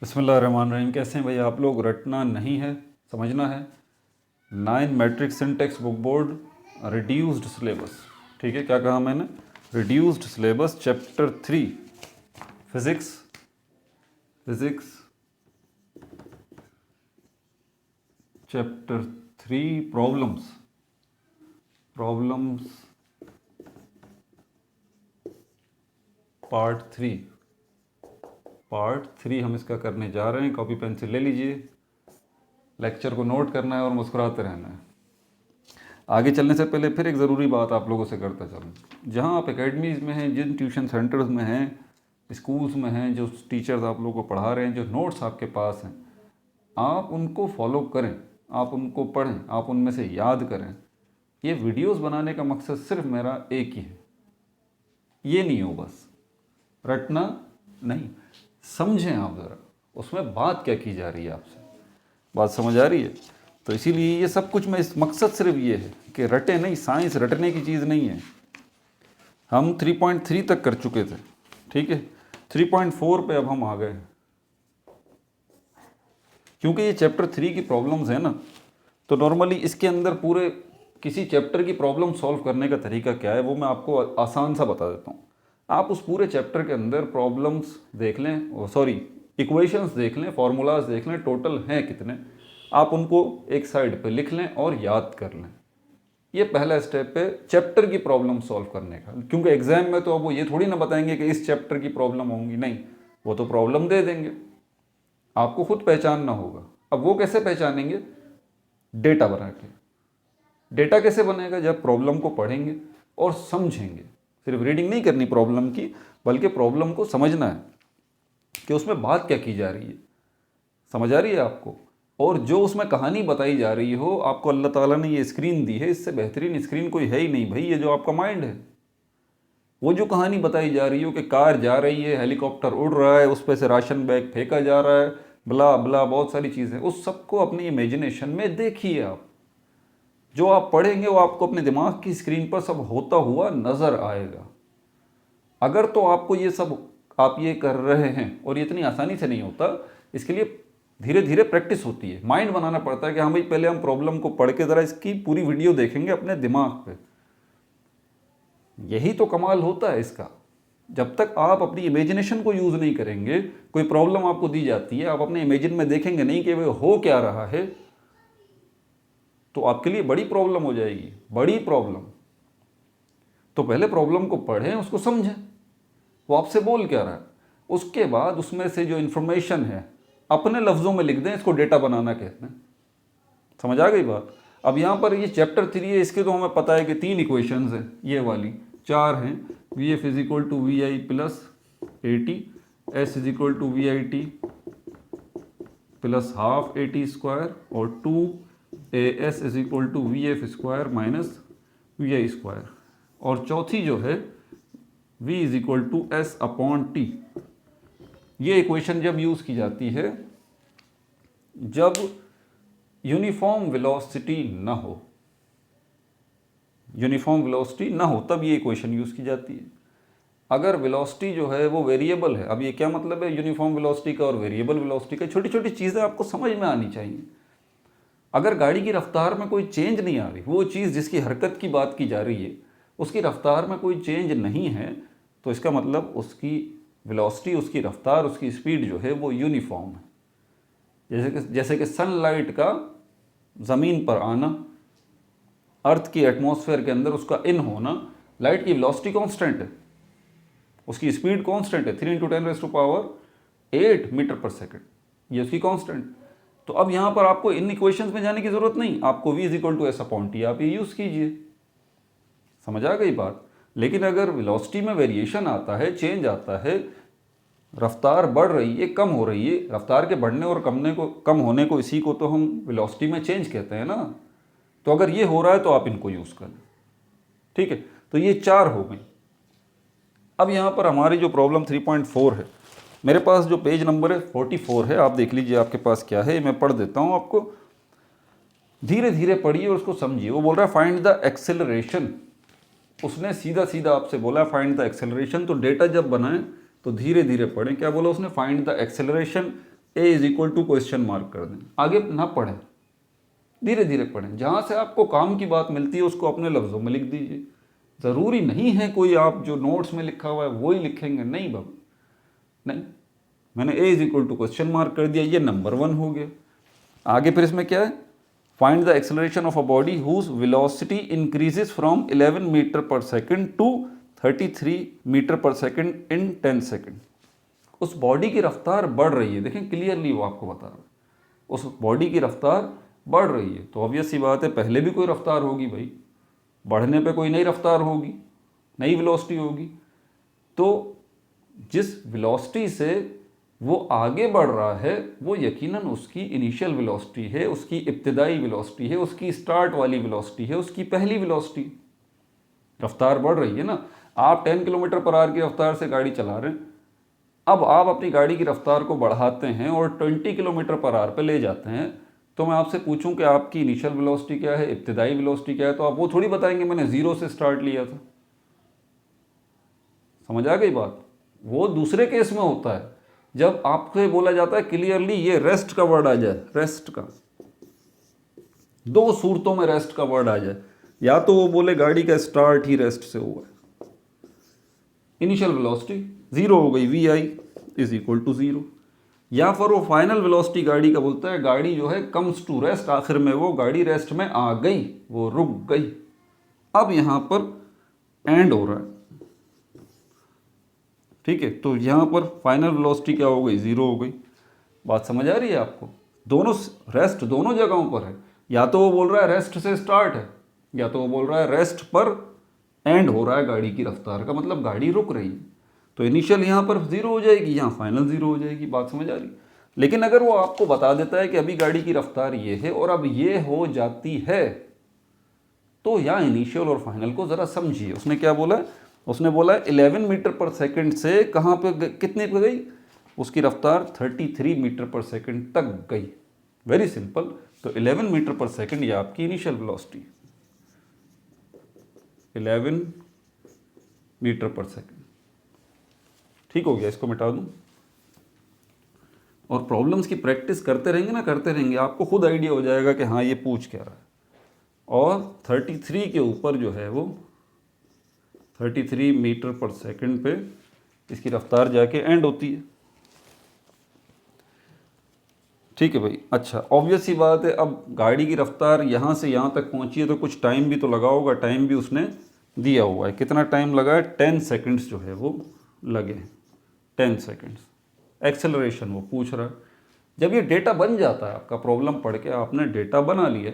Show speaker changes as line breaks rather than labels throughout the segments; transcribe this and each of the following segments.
बिस्मिल्लाहिर्रहमानिर्रहीम। कैसे हैं भाई आप लोग? रटना नहीं है, समझना है। 9 matric syntax book board, reduced syllabus. ठीक है, क्या कहा मैंने? Reduced syllabus, chapter 3 physics. Physics chapter 3 problems. Problems part 3 हम इसका करने जा रहे हैं। कॉपी पेंसिल ले लीजिए, लेक्चर को नोट करना है और मुस्कुराते रहना है। आगे चलने से पहले फिर एक ज़रूरी बात आप लोगों से करता चलूँ। जहाँ आप एकेडमीज़ में हैं, जिन ट्यूशन सेंटर्स में हैं, स्कूल्स में हैं, जो टीचर्स आप लोगों को पढ़ा रहे हैं, जो नोट्स आपके पास हैं, आप उनको फॉलो करें, आप उनको पढ़ें, आप उनमें से याद करें। ये वीडियोस बनाने का मकसद सिर्फ मेरा एक ही है, ये नहीं हो बस रटना नहीं, समझें आप ज़रा उसमें बात क्या की जा रही है। आपसे बात समझ आ रही है? तो इसीलिए ये सब कुछ में इस मकसद सिर्फ ये है कि रटे नहीं। साइंस रटने की चीज़ नहीं है। हम 3.3 तक कर चुके थे, ठीक है। 3.4 पे अब हम आ गए, क्योंकि ये चैप्टर 3 की प्रॉब्लम्स है ना। तो नॉर्मली इसके अंदर पूरे किसी चैप्टर की प्रॉब्लम सॉल्व करने का तरीका क्या है वो मैं आपको आसान सा बता देता हूँ। आप उस पूरे चैप्टर के अंदर प्रॉब्लम्स देख लें, सॉरी इक्वेशंस देख लें, फार्मूलाज देख लें, टोटल हैं कितने, आप उनको एक साइड पे लिख लें और याद कर लें। ये पहला स्टेप है चैप्टर की प्रॉब्लम सॉल्व करने का। क्योंकि एग्जाम में तो अब वो ये थोड़ी ना बताएंगे कि इस चैप्टर की प्रॉब्लम होंगी, नहीं, वो तो प्रॉब्लम दे देंगे, आपको खुद पहचानना होगा। अब वो कैसे पहचानेंगे? डेटा बना के। डेटा कैसे बनेगा? जब प्रॉब्लम को पढ़ेंगे और समझेंगे। सिर्फ रीडिंग नहीं करनी प्रॉब्लम की, बल्कि प्रॉब्लम को समझना है कि उसमें बात क्या की जा रही है। समझ आ रही है आपको? और जो उसमें कहानी बताई जा रही हो, आपको अल्लाह ताला ने ये स्क्रीन दी है, इससे बेहतरीन स्क्रीन कोई है ही नहीं भाई। ये जो आपका माइंड है, वो जो कहानी बताई जा रही हो कि कार जा रही है, हेलीकॉप्टर उड़ रहा है, उस पर से राशन बैग फेंका जा रहा है, ब्ला ब्ला बहुत सारी चीज़ें, उस सबको अपनी इमेजिनेशन में देखिए आप। जो आप पढ़ेंगे वो आपको अपने दिमाग की स्क्रीन पर सब होता हुआ नज़र आएगा। अगर तो आपको ये सब आप ये कर रहे हैं, और ये इतनी आसानी से नहीं होता, इसके लिए धीरे धीरे प्रैक्टिस होती है। माइंड बनाना पड़ता है कि हाँ भाई पहले हम प्रॉब्लम को पढ़ के ज़रा इसकी पूरी वीडियो देखेंगे अपने दिमाग पे। यही तो कमाल होता है इसका। जब तक आप अपनी इमेजिनेशन को यूज़ नहीं करेंगे, कोई प्रॉब्लम आपको दी जाती है, आप अपने इमेजिन में देखेंगे नहीं कि वो हो क्या रहा है, तो आपके लिए बड़ी प्रॉब्लम हो जाएगी, बड़ी प्रॉब्लम। तो पहले प्रॉब्लम को पढ़ें, उसको समझें, वो आपसे बोल क्या रहा है। उसके बाद उसमें से जो इन्फॉर्मेशन है अपने लफ्ज़ों में लिख दें। इसको डेटा बनाना कहते हैं। समझ आ गई बात? अब यहाँ पर ये चैप्टर 3 है, इसके तो हमें पता है कि 3 इक्वेशंस हैं, ये वाली 4 हैं। V f is equal to we i plus a t, s is equal to we i t plus half a t square, और 2 a s is equal to we f square minus we i square. और चौथी जो है v is equal to s upon t. ये equation जब use की जाती है जब यूनिफॉर्म वेलोसिटी ना हो, यूनिफॉर्म वेलोसिटी ना हो तब ये इक्वेशन यूज़ की जाती है। अगर वेलोसिटी जो है वो वेरिएबल है, अब ये क्या मतलब है यूनिफॉर्म वेलोसिटी का और वेरिएबल वेलोसिटी का? छोटी छोटी चीज़ें आपको समझ में आनी चाहिए। अगर गाड़ी की रफ्तार में कोई चेंज नहीं आ रही, वो चीज़ जिसकी हरकत की बात की जा रही है उसकी रफ्तार में कोई चेंज नहीं है, तो इसका मतलब उसकी वेलोसिटी, उसकी रफ्तार, उसकी स्पीड जो है वो यूनिफॉर्म है। जैसे कि सनलाइट का ज़मीन पर आना, अर्थ की एटमॉस्फेयर के अंदर उसका इन होना, लाइट की वेलोसिटी कांस्टेंट है, उसकी स्पीड कांस्टेंट है, 3 × 10⁸ मीटर पर सेकेंड, ये उसकी कांस्टेंट। तो अब यहाँ पर आपको इन इक्वेशंस में जाने की ज़रूरत नहीं, आपको v is equal to s upon t आप ये यूज़ कीजिए। समझ आ गई बात? लेकिन अगर वेलोसिटी में वेरिएशन आता है, चेंज आता है, रफ्तार बढ़ रही है, कम हो रही है, रफ्तार के बढ़ने और कम होने को, इसी को तो हम वेलोसिटी में चेंज कहते हैं ना। तो अगर ये हो रहा है तो आप इनको यूज़ करें, ठीक है। तो ये 4 हो गई। अब यहाँ पर हमारी जो प्रॉब्लम 3.4 है, मेरे पास जो पेज नंबर है 44 है, आप देख लीजिए आपके पास क्या है। मैं पढ़ देता हूँ आपको, धीरे धीरे पढ़िए और उसको समझिए। वो बोल रहा है फाइंड द एक्सेलरेशन। उसने सीधा सीधा आपसे बोला फाइंड द एक्सेलरेशन। तो डेटा जब बनाएं तो धीरे धीरे पढ़ें। क्या बोला उसने? Find the acceleration a is equal to question mark कर दें, आगे ना पढ़ें, धीरे धीरे पढ़ें, जहाँ से आपको काम की बात मिलती है उसको अपने लफ्ज़ों में लिख दीजिए। ज़रूरी नहीं है कोई आप जो नोट्स में लिखा हुआ है वो ही लिखेंगे, नहीं बाबू नहीं। मैंने A is equal to question mark कर दिया, ये नंबर 1 हो गया। आगे फिर इसमें क्या है, find the acceleration of a body whose velocity increases from 11 metre per second to 33 metre per second in 10 second. उस बॉडी की रफ्तार बढ़ रही है, देखें क्लियरली वो आपको बता रहा है, उस बॉडी की रफ्तार बढ़ रही है। तो ऑब्वियस सी बात है पहले भी कोई रफ्तार होगी भाई, बढ़ने पे कोई नई रफ्तार होगी, नई वेलोसिटी होगी। तो जिस वेलोसिटी से वो आगे बढ़ रहा है वो यकीनन उसकी इनिशियल वेलोसिटी है, उसकी इब्तिदाई वेलोसिटी है, उसकी स्टार्ट वाली वेलोसिटी है, उसकी पहली वेलोसिटी। रफ्तार बढ़ रही है ना। आप 10 किलोमीटर पर आवर की रफ्तार से गाड़ी चला रहे हैं, अब आप अपनी गाड़ी की रफ्तार को बढ़ाते हैं और 20 किलोमीटर पर आवर पे ले जाते हैं, तो मैं आपसे पूछूं कि आपकी इनिशियल वेलोसिटी क्या है, इब्तिदाई वेलोसिटी क्या है, तो आप वो थोड़ी बताएंगे मैंने 0 से स्टार्ट लिया था। समझ आ गई बात। वो दूसरे केस में होता है जब आपको बोला जाता है क्लियरली ये रेस्ट का वर्ड आ जाए, रेस्ट का, 2 सूरतों में रेस्ट का वर्ड आ जाए, या तो वो बोले गाड़ी का स्टार्ट ही रेस्ट से हुआ है, इनिशियल वेलोसिटी 0 हो गई, v i is equal to 0, या फिर वो फाइनल वेलोसिटी गाड़ी का बोलता है गाड़ी जो है कम्स टू रेस्ट, आखिर में वो गाड़ी रेस्ट में आ गई, वो रुक गई। अब यहां पर एंड हो रहा है, ठीक है, तो यहां पर फाइनल वेलोसिटी क्या हो गई, 0 हो गई। बात समझ आ रही है आपको। दोनों रेस्ट दोनों जगहों पर है, या तो वो बोल रहा है रेस्ट से स्टार्ट है, या तो वो बोल रहा है रेस्ट पर एंड हो रहा है गाड़ी की रफ्तार का, मतलब गाड़ी रुक रही है। तो इनिशियल यहाँ पर 0 हो जाएगी, यहाँ फाइनल 0 हो जाएगी। बात समझ आ रही। लेकिन अगर वो आपको बता देता है कि अभी गाड़ी की रफ्तार ये है और अब ये हो जाती है, तो यहाँ इनिशियल और फाइनल को ज़रा समझिए। उसने क्या बोला, उसने बोला 11 मीटर पर सेकंड से कहाँ पे कितने पे गई, उसकी रफ्तार 33 मीटर पर सेकंड तक गई। Very simple. तो 11 मीटर पर सेकंड ये आपकी initial velocity, 11 metre per second. ठीक हो गया, इसको मिटा दूं। और प्रॉब्लम्स की प्रैक्टिस करते रहेंगे ना, करते रहेंगे, आपको खुद आइडिया हो जाएगा कि हाँ ये पूछ क्या रहा है। और 33 के ऊपर जो है वो 33 मीटर पर सेकंड पे इसकी रफ्तार जाके एंड होती है। ठीक है भाई। अच्छा, ऑब्वियस सी बात है, अब गाड़ी की रफ्तार यहाँ से यहाँ तक पहुँची है तो कुछ टाइम भी तो लगा होगा। टाइम भी उसने दिया हुआ है, कितना टाइम लगा है, 10 सेकेंड्स जो है वो लगे, 10 सेकेंड्स एक्सेलरेशन वो पूछ रहा है। जब ये डेटा बन जाता है, आपका प्रॉब्लम पढ़ के आपने डेटा बना लिया,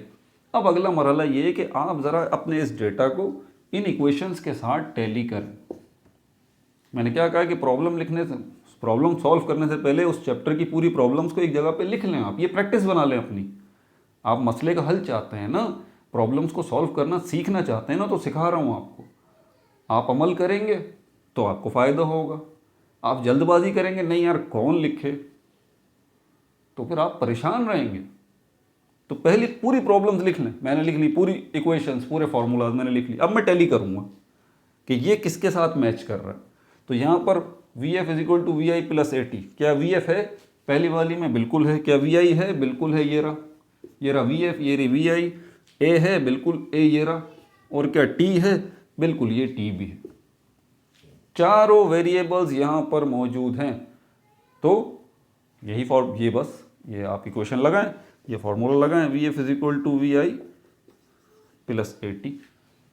अब अगला मरहला ये है कि आप ज़रा अपने इस डेटा को इन इक्वेशंस के साथ टैली करें। मैंने क्या कहा कि प्रॉब्लम लिखने से, प्रॉब्लम सॉल्व करने से पहले उस चैप्टर की पूरी प्रॉब्लम्स को एक जगह पे लिख लें, आप ये प्रैक्टिस बना लें अपनी। आप मसले का हल चाहते हैं ना, प्रॉब्लम्स को सॉल्व करना सीखना चाहते हैं ना, तो सिखा रहा हूँ आपको। आप अमल करेंगे तो आपको फ़ायदा होगा। आप जल्दबाजी करेंगे, नहीं यार कौन लिखे, तो फिर आप परेशान रहेंगे। तो पहले पूरी प्रॉब्लम्स लिख लें। मैंने लिख ली पूरी इक्वेशंस, पूरे फार्मूलाज मैंने लिख ली। अब मैं टैली करूँगा कि ये किसके साथ मैच कर रहा है। तो यहाँ पर v f is equal to we i plus a t. क्या वी एफ है पहली वाली में? बिल्कुल है। क्या वी आई है? बिल्कुल है। ये रहा वी एफ, ये रही वी आई। ए है? बिल्कुल ए ये रहा। और क्या टी है? बिल्कुल ये टी भी है। चारों वेरिएबल्स यहाँ पर मौजूद हैं। तो यही ये बस ये आप इक्वेशन लगाएं, ये फॉर्मूला लगाएं, v f is equal to we i plus a t.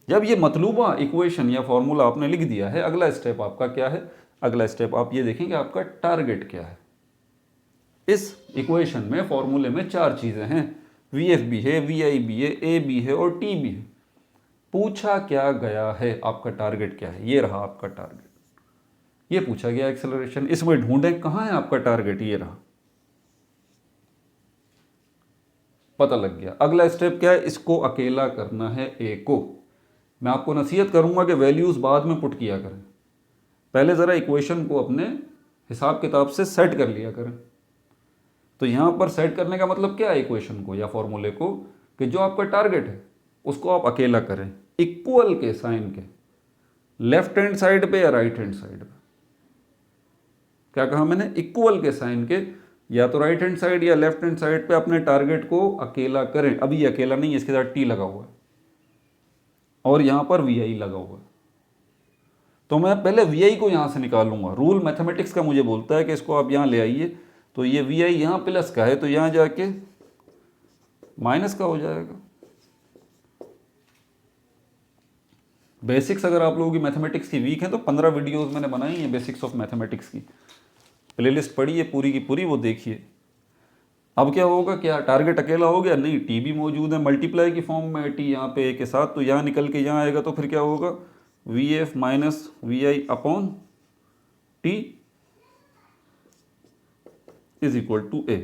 जब ये मतलूबा इक्वेशन या फॉर्मूला आपने लिख दिया है, अगला स्टेप आपका क्या है? अगला स्टेप आप ये देखेंगे आपका टारगेट क्या है। इस इक्वेशन में, फॉर्मूले में 4 चीज़ें हैं। वी एफ भी है, वी आई भी है, ए भी है और टी भी है। पूछा क्या गया है आपका टारगेट क्या है? ये रहा आपका टारगेट, ये पूछा गया एक्सेलरेशन। इसमें ढूंढें कहाँ है आपका टारगेट, ये रहा, पता लग गया। अगला स्टेप क्या है? इसको अकेला करना है, ए को। मैं आपको नसीहत करूंगा कि वैल्यूज बाद में पुट किया करें, पहले ज़रा इक्वेशन को अपने हिसाब किताब से सेट कर लिया करें। तो यहाँ पर सेट करने का मतलब क्या है इक्वेशन को या फॉर्मूले को, कि जो आपका टारगेट है उसको आप अकेला करें, इक्वल के साइन के, लेफ्ट हैंड साइड पे या राइट हैंड साइड पे। क्या कहा मैंने? इक्वल के साइन के या तो राइट हैंड साइड या लेफ्ट हैंड साइड पे अपने टारगेट को अकेला करें। अभी ये अकेला नहीं है, इसके साथ टी लगा हुआ है और यहाँ पर वी आई लगा हुआ है। तो मैं पहले वी आई को यहाँ से निकालूंगा। रूल मैथमेटिक्स का मुझे बोलता है कि इसको आप यहाँ ले आइए, तो ये वी आई यहाँ प्लस का है तो यहाँ जाके माइनस का हो जाएगा। बेसिक्स अगर आप लोगों की मैथमेटिक्स की वीक है तो 15 वीडियोस मैंने बनाई हैं बेसिक्स ऑफ मैथमेटिक्स की, प्लेलिस्ट पढ़ी है पूरी की पूरी, वो देखिए। अब क्या होगा, क्या टारगेट अकेला हो गया? नहीं, टी भी मौजूद है, मल्टीप्लाई की फॉर्म में टी यहाँ पे ए के साथ, तो यहाँ निकल के यहाँ आएगा तो फिर क्या होगा, v F minus we I upon t is equal to a.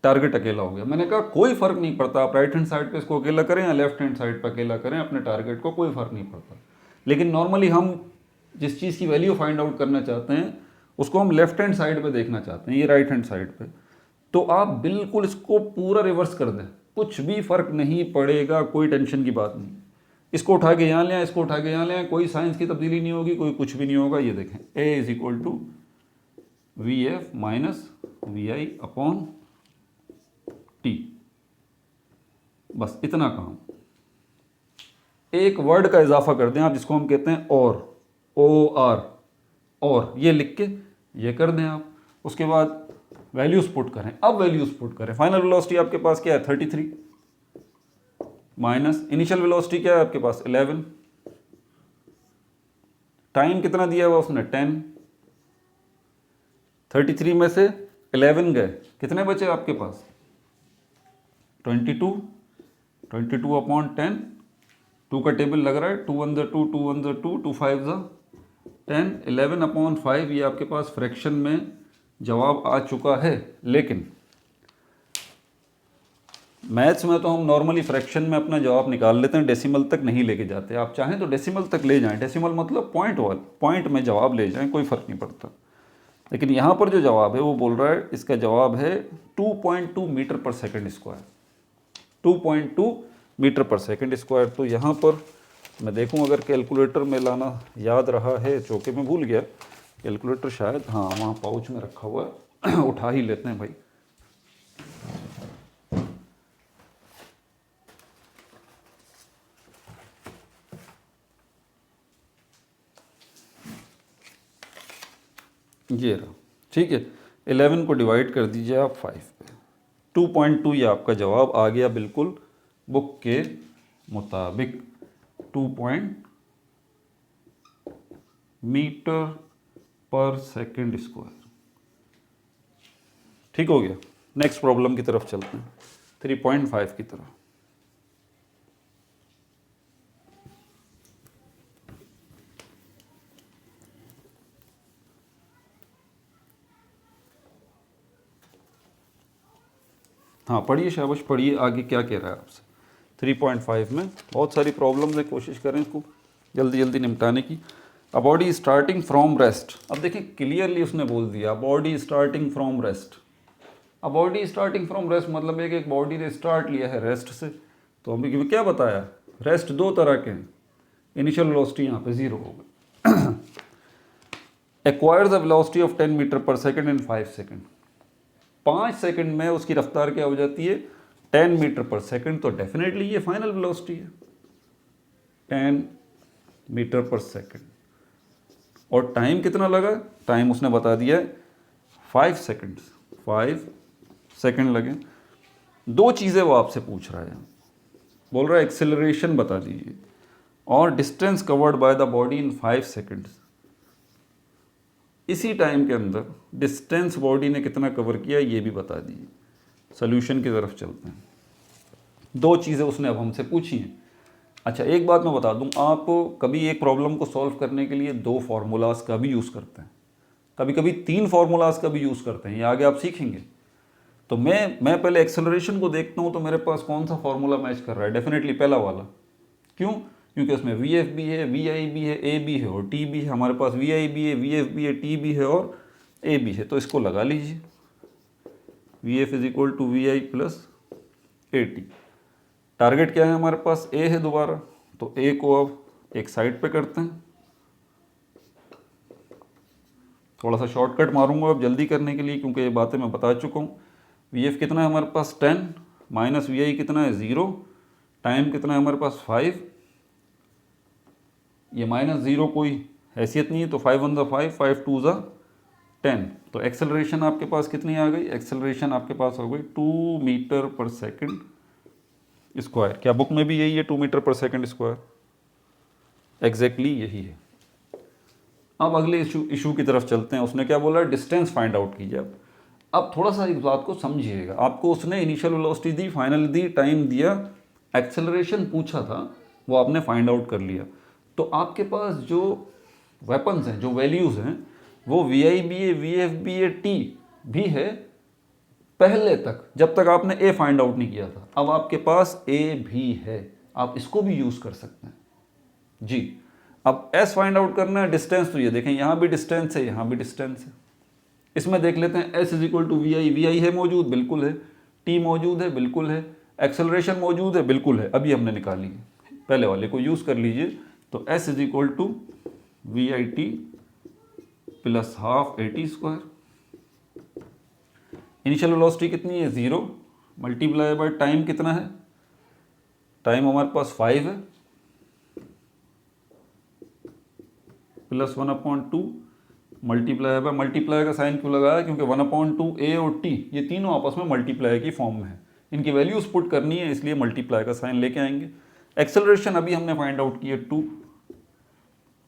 Target अकेला हो गया। मैंने कहा कोई फर्क नहीं पड़ता आप राइट हैंड साइड पे इसको अकेला करें या लेफ्ट हैंड साइड पे अकेला करें, अपने टारगेट को कोई फर्क नहीं पड़ता। लेकिन नॉर्मली हम जिस चीज़ की वैल्यू फाइंड आउट करना चाहते हैं उसको हम लेफ्ट हैंड साइड पे देखना चाहते हैं, ये राइट हैंड साइड पे। तो आप बिल्कुल इसको पूरा रिवर्स कर दें, कुछ भी फर्क नहीं पड़ेगा, कोई टेंशन की बात नहीं। इसको उठा के यहाँ ले आए, इसको उठा के यहाँ ले आए, कोई साइंस की तब्दीली नहीं होगी, कोई कुछ भी नहीं होगा। ये देखें, A is equal to V F minus we I upon T, बस इतना काम। एक वर्ड का इजाफा कर दें आप जिसको हम कहते हैं और, ओ आर, और ये लिख के ये कर दें आप। उसके बाद वैल्यूज पुट करें। अब वैल्यूज पुट करें। फाइनल वेलोसिटी आपके पास क्या है, 33 माइनस इनिशियल वेलोसिटी क्या है आपके पास 11, टाइम कितना दिया हुआ उसने 10, 33 में से 11 गए, कितने बचे आपके पास 22, 22 अपॉन 10, 2 का टेबल लग रहा है, 2 1 ज़ा 2, 2 1 ज़ा 2, 2 5 ज़ा 10, 11 अपॉन 5, ये आपके पास फ्रैक्शन में जवाब आ चुका है। लेकिन मैथ्स में तो हम नॉर्मली फ्रैक्शन में अपना जवाब निकाल लेते हैं, डेसिमल तक नहीं लेके जाते। आप चाहें तो डेसिमल तक ले जाएं, डेसिमल मतलब पॉइंट में जवाब ले जाएं, कोई फ़र्क नहीं पड़ता। लेकिन यहाँ पर जो जवाब है वो बोल रहा है, इसका जवाब है 2.2 metre per second square, 2.2 metre per second square. तो यहाँ पर मैं देखूँ अगर कैलकुलेटर में लाना याद रहा है, चौके में भूल गया कैलकुलेटर शायद, हाँ वहाँ पाउच में रखा हुआ है, उठा ही लेते हैं भाई। ये रहा, ठीक है। 11 को डिवाइड कर दीजिए आप 5 पे, 2.2 ये आपका जवाब आ गया बिल्कुल बुक के मुताबिक, 2 मीटर पर सेकंड स्क्वायर। ठीक हो गया। नेक्स्ट प्रॉब्लम की तरफ चलते हैं, 3.5 की तरफ। हाँ पढ़िए, शाबाश पढ़िए, आगे क्या कह रहा है आपसे। 3.5 में बहुत सारी प्रॉब्लम्स है, कोशिश करें इसको जल्दी जल्दी निपटाने की। A body starting from rest, अब देखिए क्लियरली उसने बोल दिया बॉडी स्टार्टिंग फ्रॉम रेस्ट। अब बॉडी स्टार्टिंग फ्रॉम रेस्ट मतलब है कि एक बॉडी ने स्टार्ट लिया है रेस्ट से। तो हमें क्या बताया, रेस्ट दो तरह के हैं, इनिशियल वेलोसिटी यहाँ पे 0 हो गई। Acquires the velocity of 10 metre per second in 5 second, 5 second में उसकी रफ्तार क्या हो जाती है 10 मीटर पर सेकंड। तो डेफिनेटली ये फाइनल वेलोसिटी है 10 मीटर पर सेकंड। और टाइम कितना लगा, टाइम उसने बता दिया है 5 सेकंड, 5 सेकंड लगे। दो चीज़ें वो आपसे पूछ रहा है, बोल रहा है एक्सेलरेशन बता दीजिए और distance covered by the body in 5 seconds. इसी टाइम के अंदर डिस्टेंस बॉडी ने कितना कवर किया ये भी बता दीजिए। सोल्यूशन की तरफ चलते हैं। दो चीज़ें उसने अब हमसे पूछी हैं। अच्छा एक बात मैं बता दूं, आप कभी एक प्रॉब्लम को सॉल्व करने के लिए 2 फार्मूलाज का भी यूज़ करते हैं, कभी कभी 3 फार्मूलाज का भी यूज़ करते हैं, ये आगे आप सीखेंगे। तो मैं पहले एक्सेलरेशन को देखता हूँ तो मेरे पास कौन सा फार्मूला मैच कर रहा है, डेफिनेटली पहला वाला। क्यों, क्योंकि उसमें वी एफ भी है, वी आई भी है, ए भी है और टी भी है। हमारे पास वी आई भी है, वी एफ भी है, टी भी है और ए भी है। तो इसको लगा लीजिए, v f is equal to we i plus a t. Target क्या है हमारे पास, ए है दोबारा, तो ए को अब एक साइड पे करते हैं थोड़ा सा शॉर्टकट मारूंगा अब जल्दी करने के लिए, क्योंकि ये बातें मैं बता चुका हूँ। वी एफ कितना है हमारे पास 10, माइनस वी आई कितना है 0, टाइम कितना है हमारे पास 5, ये माइनस 0 कोई हैसियत नहीं है, तो 5 1 ज़ा 5, 5 2 ज़ा 10। तो एक्सेलरेशन आपके पास कितनी आ गई? एक्सेलरेशन आपके पास हो गई 2 मीटर पर सेकंड स्क्वायर। क्या बुक में भी यही है 2 metre per second square? Exactly यही है। अब अगले इशू की तरफ चलते हैं। उसने क्या बोला? डिस्टेंस फाइंड आउट कीजिए। अब थोड़ा सा इस बात को समझिएगा। आपको उसने इनिशियल वेलोसिटी दी, फाइनल दी, टाइम दिया, एक्सेलरेशन पूछा था, वो आपने फाइंड आउट कर लिया। तो आपके पास जो वेपन्स हैं, जो वैल्यूज़ हैं, वो वी आई भी है, वी एफ भी है, टी भी है पहले तक, जब तक आपने ए फाइंड आउट नहीं किया था। अब आपके पास ए भी है, आप इसको भी यूज़ कर सकते हैं जी। अब एस फाइंड आउट करना है, डिस्टेंस। तो ये देखें, यहाँ भी डिस्टेंस है, यहाँ भी डिस्टेंस है। इसमें देख लेते हैं, S is equal to we I. V I है मौजूद? बिल्कुल है। टी मौजूद है? बिल्कुल है। एक्सेलरेशन मौजूद है? बिल्कुल है। अभी हमने निकाली है, पहले वाले को यूज़ कर लीजिए। तो s is equal to we i t plus half a t square. Initial velocity कितनी है? 0, मल्टीप्लाई बाय टाइम कितना है? टाइम हमारे पास 5 है, प्लस 1/2 मल्टीप्लाई बाय, मल्टीप्लाई का साइन क्यों लगाया? क्योंकि 1/2 ए और टी ये तीनों आपस में मल्टीप्लाई की फॉर्म में है, इनकी वैल्यूज पुट करनी है, इसलिए मल्टीप्लाई का साइन लेके आएंगे। एक्सेलरेशन अभी हमने फाइंड आउट किया 2,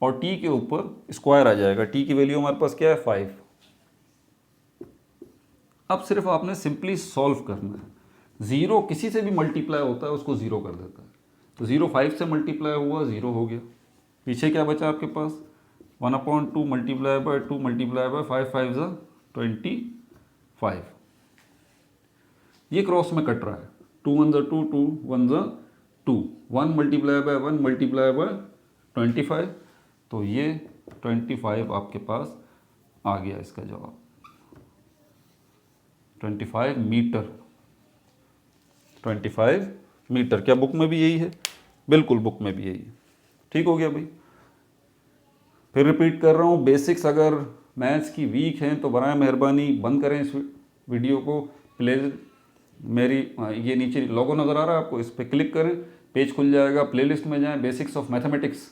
और टी के ऊपर स्क्वायर आ जाएगा। टी की वैल्यू हमारे पास क्या है? 5। अब सिर्फ आपने सिंपली सॉल्व करना है। 0 किसी से भी मल्टीप्लाई होता है, उसको 0 कर देता है। तो 0 5 से मल्टीप्लाई हुआ, 0 हो गया। पीछे क्या बचा आपके पास? 1/2 मल्टीप्लाई बाय 2 मल्टीप्लाई बाय 5 5 ज़ा 25। ये क्रॉस में कट रहा है, 2 1 ज़ा 2, 2 1 ज़ा 2, 1 मल्टीप्लाई बाय 1 मल्टीप्लाई बाय 25। तो ये 25 आपके पास आ गया इसका जवाब, 25 मीटर। 25 मीटर। क्या बुक में भी यही है? बिल्कुल, बुक में भी यही है। ठीक हो गया भाई। फिर रिपीट कर रहा हूँ, बेसिक्स अगर मैथ्स की वीक हैं तो बराए मेहरबानी बंद करें इस वीडियो को। प्ले मेरी ये नीचे लोगो नज़र आ रहा है आपको, इस पर क्लिक करें, पेज खुल जाएगा। प्लेलिस्ट में जाएं, बेसिक्स ऑफ मैथमेटिक्स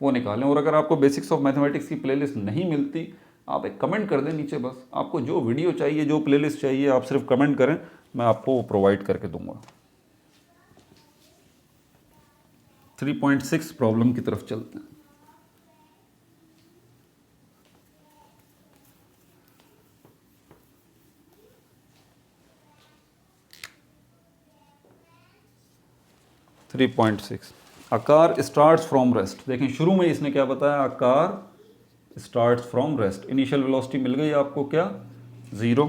वो निकालें। और अगर आपको बेसिक्स ऑफ मैथमेटिक्स की प्लेलिस्ट नहीं मिलती, आप एक कमेंट कर दें नीचे। बस आपको जो वीडियो चाहिए, जो प्लेलिस्ट चाहिए, आप सिर्फ कमेंट करें, मैं आपको प्रोवाइड करके दूंगा। 3.6 प्रॉब्लम की तरफ चलते हैं। Three point six, a car starts from rest. देखें शुरू में इसने क्या बताया? A car starts from rest. Initial velocity मिल गई आपको क्या? 0।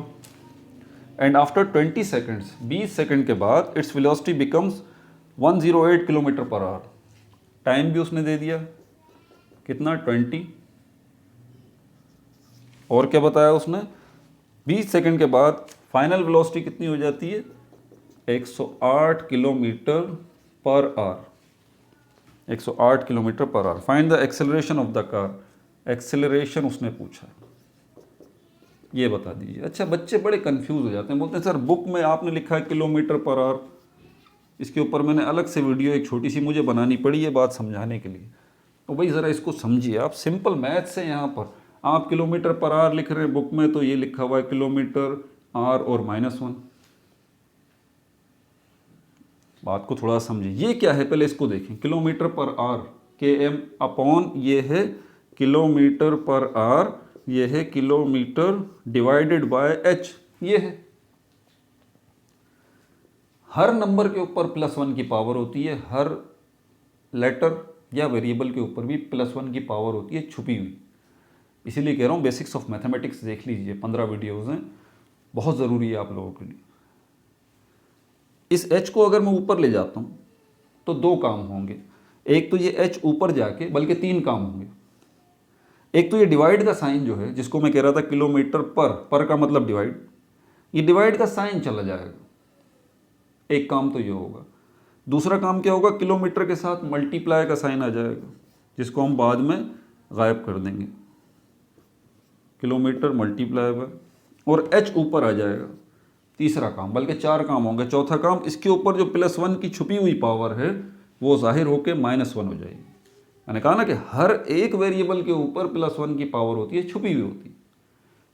एंड आफ्टर 20 सेकेंड्स, 20 सेकेंड के बाद its velocity becomes 108 kilometre per hour. Time भी उसने दे दिया, कितना? 20। और क्या बताया उसने? 20 सेकेंड के बाद फाइनल वेलोसिटी कितनी हो जाती है? 108 kilometre per hour. 108 kilometre per hour. Find the acceleration of the car. Acceleration उसने पूछा, ये बता दीजिए। अच्छा, बच्चे बड़े कंफ्यूज हो जाते हैं, बोलते हैं सर बुक में आपने लिखा है किलोमीटर पर आवर। इसके ऊपर मैंने अलग से वीडियो एक छोटी सी मुझे बनानी पड़ी ये बात समझाने के लिए। तो भाई ज़रा इसको समझिए आप, सिंपल मैथ्स है। यहाँ पर आप किलोमीटर पर आवर लिख रहे हैं बुक में, तो ये लिखा हुआ है किलोमीटर आर और -1। बात को थोड़ा समझिए, ये क्या है पहले इसको देखें। किलोमीटर पर आर, km अपॉन ये है किलोमीटर पर आर, ये है किलोमीटर डिवाइडेड बाय h, ये है। हर नंबर के ऊपर +1 की पावर होती है, हर लेटर या वेरिएबल के ऊपर भी +1 की पावर होती है छुपी हुई। इसीलिए कह रहा हूँ बेसिक्स ऑफ मैथमेटिक्स देख लीजिए, 15 वीडियोज़ हैं, बहुत ज़रूरी है आप लोगों के लिए। इस h को अगर मैं ऊपर ले जाता हूँ तो 2 काम होंगे। एक तो ये h ऊपर जाके, बल्कि 3 काम होंगे। एक तो ये डिवाइड का साइन जो है, जिसको मैं कह रहा था किलोमीटर पर का मतलब डिवाइड, ये डिवाइड का साइन चला जाएगा। एक काम तो ये होगा। दूसरा काम क्या होगा? किलोमीटर के साथ मल्टीप्लाई का साइन आ जाएगा, जिसको हम बाद में गायब कर देंगे। किलोमीटर मल्टीप्लाई बाय, और एच ऊपर आ जाएगा। तीसरा काम, बल्कि 4 काम होंगे। चौथा काम, इसके ऊपर जो +1 की छुपी हुई पावर है वो जाहिर होकर -1 हो जाएगी। मैंने कहा ना कि हर एक वेरिएबल के ऊपर +1 की पावर होती है, छुपी हुई होती है।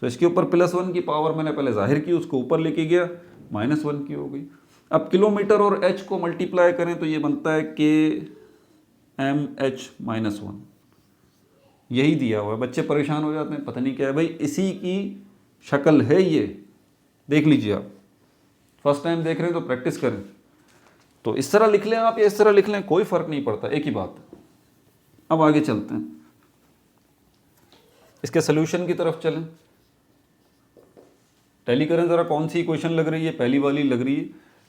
तो इसके ऊपर +1 की पावर मैंने पहले जाहिर की, उसको ऊपर लेके गया, -1 की हो गई। अब किलोमीटर और एच को मल्टीप्लाई करें तो ये बनता है KMH-1। यही दिया हुआ है। बच्चे परेशान हो जाते हैं, पता नहीं क्या है भाई, इसी की शक्ल है ये, देख लीजिए आप। फर्स्ट टाइम देख रहे हैं तो प्रैक्टिस करें। तो इस तरह लिख लें आप या इस तरह लिख लें, कोई फर्क नहीं पड़ता, एक ही बात। अब आगे चलते हैं, इसके सोल्यूशन की तरफ चलें। टैली करें ज़रा, कौन सी इक्वेशन लग रही है? पहली वाली लग रही है।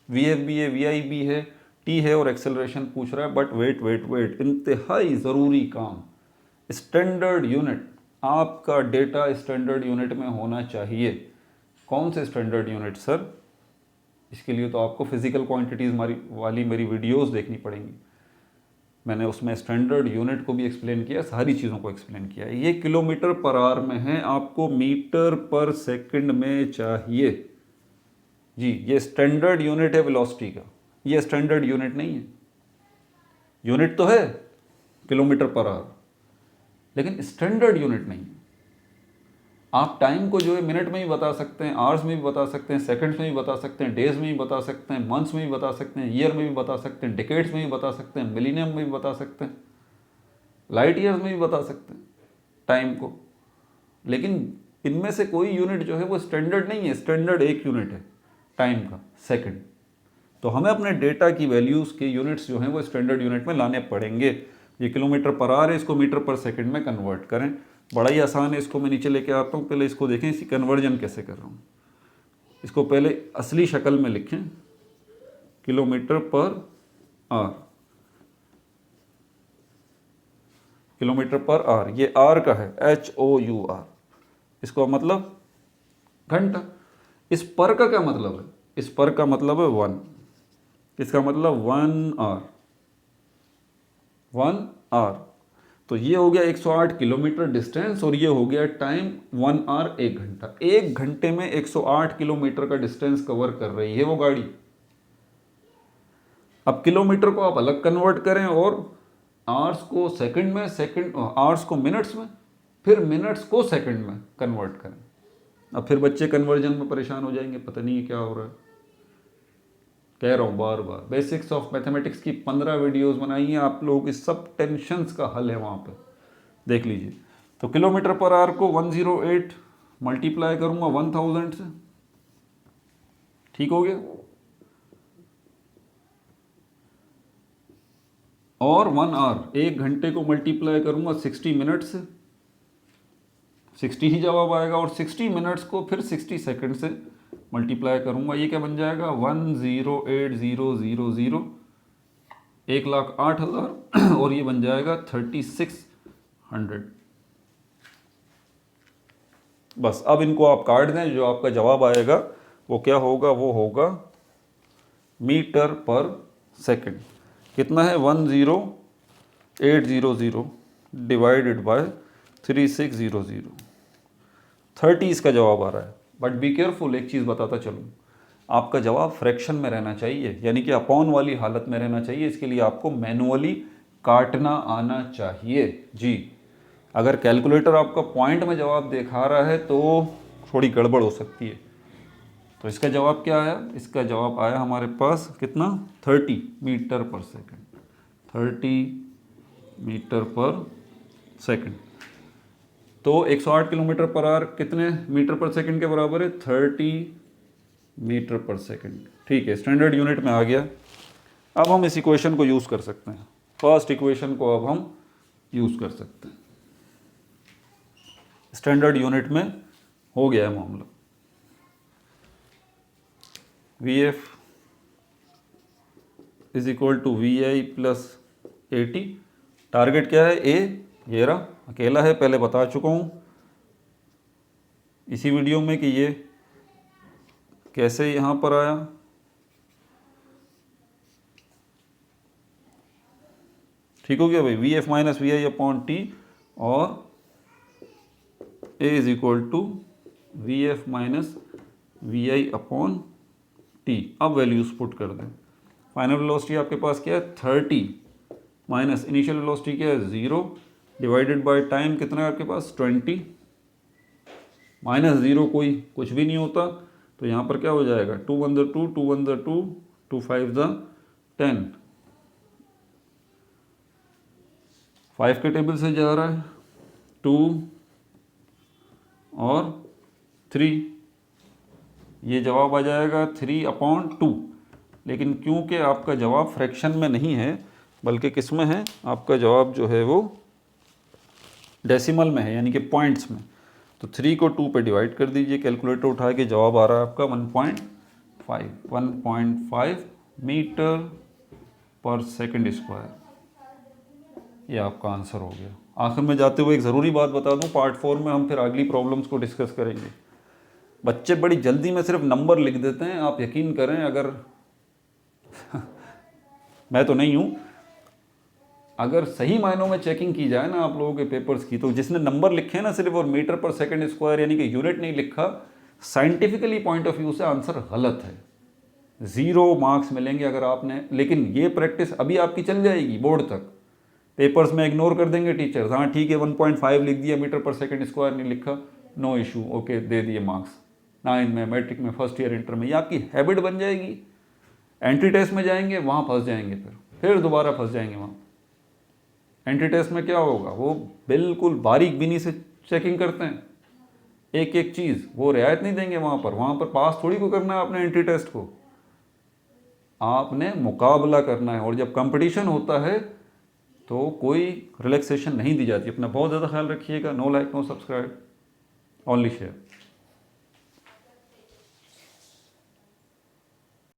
VFB है, VIB है, T है और एक्सेलरेशन पूछ रहा है। बट वेट, इंतहाई ज़रूरी काम, स्टैंडर्ड यूनिट। आपका डेटा स्टैंडर्ड यूनिट में होना चाहिए। कौन से स्टैंडर्ड यूनिट सर? इसके लिए तो आपको फिजिकल क्वांटिटीज़ वाली मेरी वीडियोस देखनी पड़ेंगी। मैंने उसमें स्टैंडर्ड यूनिट को भी एक्सप्लेन किया, सारी चीज़ों को एक्सप्लेन किया। ये किलोमीटर पर आवर में है, आपको मीटर पर सेकंड में चाहिए जी। ये स्टैंडर्ड यूनिट है वेलोसिटी का, ये स्टैंडर्ड यूनिट नहीं है। यूनिट तो है किलोमीटर पर आवर, लेकिन स्टैंडर्ड यूनिट नहीं है। आप टाइम को जो है मिनट में भी बता सकते हैं, आवर्स में भी बता सकते हैं, सेकंड्स में भी बता सकते हैं, डेज में भी बता सकते हैं, मंथ्स में भी बता सकते हैं, ईयर में भी बता सकते हैं, डिकेड्स में भी बता सकते हैं, मिलीनियम में भी बता सकते हैं, लाइट ईयर्स में भी बता सकते हैं टाइम को। लेकिन इनमें से कोई यूनिट जो है वो स्टैंडर्ड नहीं है। स्टैंडर्ड एक यूनिट है टाइम का, सेकंड। तो हमें अपने डेटा की वैल्यूज़ के यूनिट्स जो हैं वो स्टैंडर्ड यूनिट में लाने पड़ेंगे। ये किलोमीटर पर आवर है, इसको मीटर पर सेकंड में कन्वर्ट करें। बड़ा ही आसान है, इसको मैं नीचे लेके आता हूँ। पहले इसको देखें, इसी कन्वर्जन कैसे कर रहा हूँ। इसको पहले असली शक्ल में लिखें, kilometre per hour, kilometre per hour. ये आर का है, HOUR। इसको मतलब घंटा। इस पर का क्या मतलब है? इस पर का मतलब है 1। इसका मतलब 1 आवर, 1 आवर। तो ये हो गया 108 किलोमीटर डिस्टेंस, और ये हो गया टाइम 1 आवर, 1 घंटा। 1 घंटे में 108 किलोमीटर का डिस्टेंस कवर कर रही है वो गाड़ी। अब किलोमीटर को आप अलग कन्वर्ट करें और आवर्स को सेकंड में, सेकंड आवर्स को मिनट्स में, फिर मिनट्स को सेकंड में कन्वर्ट करें। अब फिर बच्चे कन्वर्जन में परेशान हो जाएंगे, पता नहीं है क्या हो रहा है। कह रहा हूँ बार बार, बेसिक्स ऑफ मैथमेटिक्स की 15 वीडियोस बनाई हैं आप लोगों की, सब टेंशन्स का हल है वहाँ पे, देख लीजिए। तो किलोमीटर पर आवर को 108 मल्टीप्लाई करूँगा 1000 से, ठीक हो गया। और 1 आवर, 1 घंटे को मल्टीप्लाई करूँगा 60 मिनट से, 60 ही जवाब आएगा। और 60 मिनट्स को फिर 60 सेकंड से मल्टीप्लाई करूँगा, ये क्या बन जाएगा? 108,000, 1,08,000 और ये बन जाएगा 3600। बस अब इनको आप काट दें, जो आपका जवाब आएगा वो क्या होगा? वो होगा मीटर पर सेकंड। कितना है? 10800 डिवाइडेड बाय 3600, 30 इसका जवाब आ रहा है। बट बी केयरफुल, एक चीज़ बताता चलूँ, आपका जवाब फ्रैक्शन में रहना चाहिए, यानी कि अपॉन वाली हालत में रहना चाहिए। इसके लिए आपको मैनुअली काटना आना चाहिए जी। अगर कैलकुलेटर आपका पॉइंट में जवाब दिखा रहा है तो थोड़ी गड़बड़ हो सकती है। तो इसका जवाब क्या आया? इसका जवाब आया हमारे पास कितना? 30 metre per second, 30 metre per second. तो 108 किलोमीटर पर आवर कितने मीटर पर सेकंड के बराबर है? 30 मीटर पर सेकंड। ठीक है, स्टैंडर्ड यूनिट में आ गया। अब हम इस इक्वेशन को यूज़ कर सकते हैं, फर्स्ट इक्वेशन को अब हम यूज़ कर सकते हैं। स्टैंडर्ड यूनिट में हो गया है मामला। VF is equal to VI plus AT। Target क्या है? A। ये रहा, अकेला है, पहले बता चुका हूँ इसी वीडियो में कि ये कैसे यहाँ पर आया। ठीक हो गया भाई, VF minus VI upon T, और A is equal to V F minus we I upon t. अब वैल्यूज पुट कर दें। फाइनल वेलोसिटी आपके पास क्या है 30 माइनस इनिशियल वेलोसिटी क्या है 0 डिवाइडेड बाय टाइम कितना है आपके पास 20 माइनस 0 कोई कुछ भी नहीं होता, तो यहाँ पर क्या हो जाएगा 2 1 2 2 1 2 2 5 10 5 के टेबल से जा रहा है 2 और 3, ये जवाब आ जाएगा 3/2। लेकिन क्योंकि आपका जवाब फ्रैक्शन में नहीं है बल्कि किस में है, आपका जवाब जो है वो डेसिमल में है यानी कि पॉइंट्स में, तो 3 को 2 पे डिवाइड कर दीजिए, कैलकुलेटर उठा के जवाब आ रहा है आपका 1.5 मीटर पर सेकंड स्क्वायर। ये आपका आंसर हो गया। आखिर में जाते हुए एक ज़रूरी बात बता दूं, पार्ट 4 में हम फिर अगली प्रॉब्लम्स को डिस्कस करेंगे। बच्चे बड़ी जल्दी में सिर्फ नंबर लिख देते हैं, आप यकीन करें अगर मैं तो नहीं हूँ, अगर सही मायनों में चेकिंग की जाए ना आप लोगों के पेपर्स की, तो जिसने नंबर लिखे हैं ना सिर्फ और मीटर पर सेकंड स्क्वायर यानी कि यूनिट नहीं लिखा, साइंटिफिकली पॉइंट ऑफ व्यू से आंसर गलत है, 0 मार्क्स मिलेंगे अगर आपने। लेकिन ये प्रैक्टिस अभी आपकी चल जाएगी बोर्ड तक, पेपर्स में इग्नोर कर देंगे टीचर्स, हाँ ठीक है 1.5 लिख दिया, मीटर पर सेकंड स्क्वायर नहीं लिखा, नो इशू, ओके दे दिए मार्क्स। 9 में, मैट्रिक में, फर्स्ट ईयर इंटर में, ये आपकी हैबिट बन जाएगी। एंट्री टेस्ट में जाएंगे वहाँ फंस जाएंगे, फिर दोबारा फंस जाएंगे वहाँ। एंट्री टेस्ट में क्या होगा, वो बिल्कुल बारीक बीनी से चेकिंग करते हैं एक एक चीज़, वो रियायत नहीं देंगे वहाँ पर पास थोड़ी को करना है आपने एंट्री टेस्ट को, आपने मुकाबला करना है। और जब कंपटीशन होता है तो कोई रिलैक्सेशन नहीं दी जाती। अपना बहुत ज़्यादा ख्याल रखिएगा। No like no subscribe, only share.